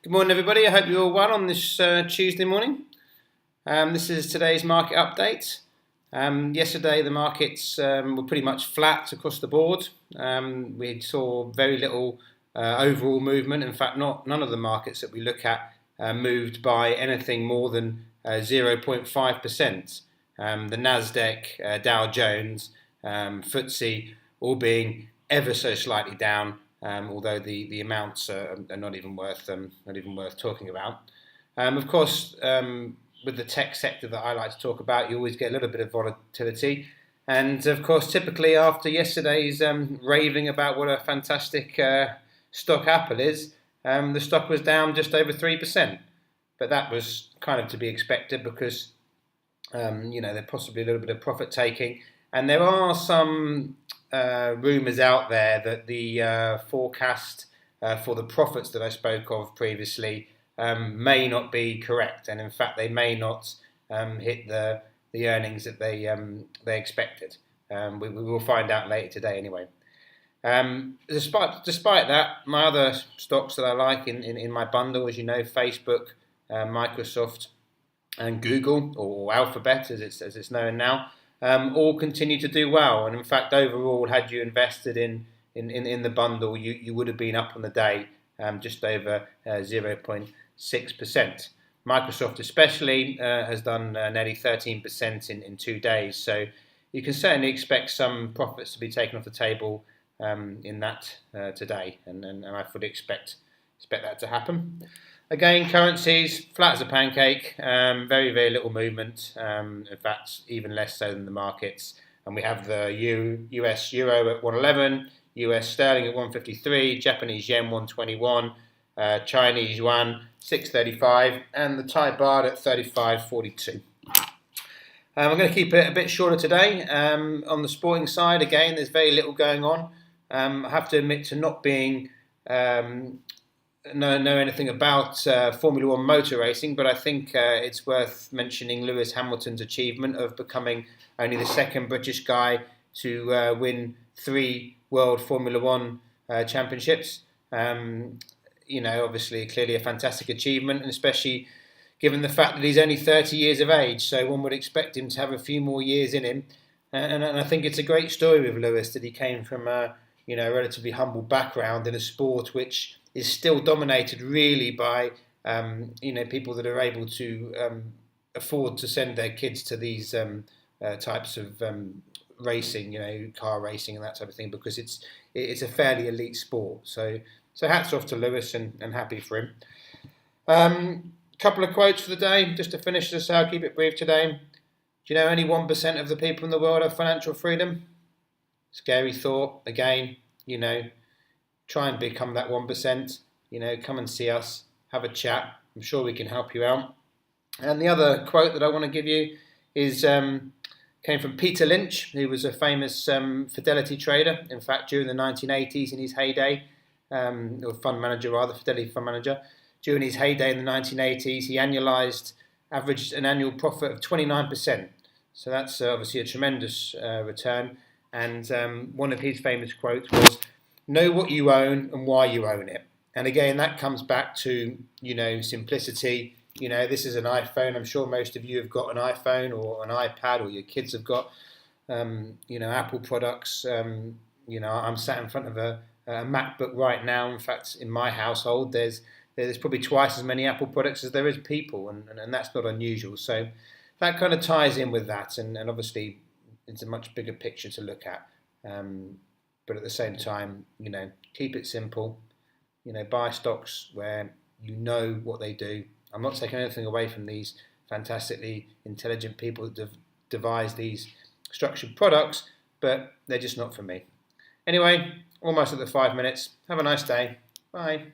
Good morning, everybody. I hope you're all well on this Tuesday morning. This is today's market update. Yesterday, the markets were pretty much flat across the board. We saw very little overall movement. In fact, none of the markets that we look at moved by anything more than 0.5%. The Nasdaq, Dow Jones, FTSE, all being ever so slightly down. Although the amounts are not even worth talking about. Of course, with the tech sector that I like to talk about, you always get a little bit of volatility. And of course, typically after yesterday's raving about what a fantastic stock Apple is, the stock was down just over 3%. But that was kind of to be expected because there's possibly a little bit of profit taking, and there are some rumours out there that the forecast for the profits that I spoke of previously may not be correct, and in fact they may not hit the earnings that they expected. We will find out later today anyway. Despite that, my other stocks that I like in my bundle, as you know, Facebook, Microsoft, and Google, or Alphabet as it's known now, all continue to do well. And in fact, overall, had you invested in the bundle, you would have been up on the day just over 0.6%. Microsoft especially has done nearly 13% in 2 days. So you can certainly expect some profits to be taken off the table in that today. And I fully expect that to happen. Again, currencies, flat as a pancake, very, very little movement. In fact, even less so than the markets. And we have the US Euro at 111, US Sterling at 153, Japanese Yen 121, Chinese Yuan 635, and the Thai Baht at 35.42. I'm going to keep it a bit shorter today. On the sporting side, again, there's very little going on. I have to admit to not being know anything about Formula One motor racing, but I think it's worth mentioning Lewis Hamilton's achievement of becoming only the second British guy to win 3 World Formula One championships. Obviously, clearly a fantastic achievement, and especially given the fact that he's only 30 years of age, so one would expect him to have a few more years in him. And I think it's a great story with Lewis that he came from a relatively humble background in a sport which is still dominated really by people that are able to afford to send their kids to these types of racing, car racing and that type of thing, because it's a fairly elite sport. So hats off to Lewis and happy for him. Couple of quotes for the day, just to finish this. I'll keep it brief today. Do you know only 1% of the people in the world have financial freedom? Scary thought. Again, try and become that 1%. Come and see us, have a chat. I'm sure we can help you out. And the other quote that I want to give you is came from Peter Lynch, who was a famous fidelity trader. In fact, during the 1980s, in his heyday, or fund manager rather, fidelity fund manager. During his heyday in the 1980s, he averaged an annual profit of 29%. So that's obviously a tremendous return. And one of his famous quotes was, "Know what you own and why you own it." And again, that comes back to, simplicity. This is an iPhone. I'm sure most of you have got an iPhone or an iPad, or your kids have got, Apple products. I'm sat in front of a MacBook right now. In fact, in my household, there's probably twice as many Apple products as there is people, and that's not unusual. So that kind of ties in with that, and obviously it's a much bigger picture to look at. But at the same time, keep it simple. Buy stocks where you know what they do. I'm not taking anything away from these fantastically intelligent people that have devised these structured products, but they're just not for me. Anyway, almost at the 5 minutes. Have a nice day. Bye.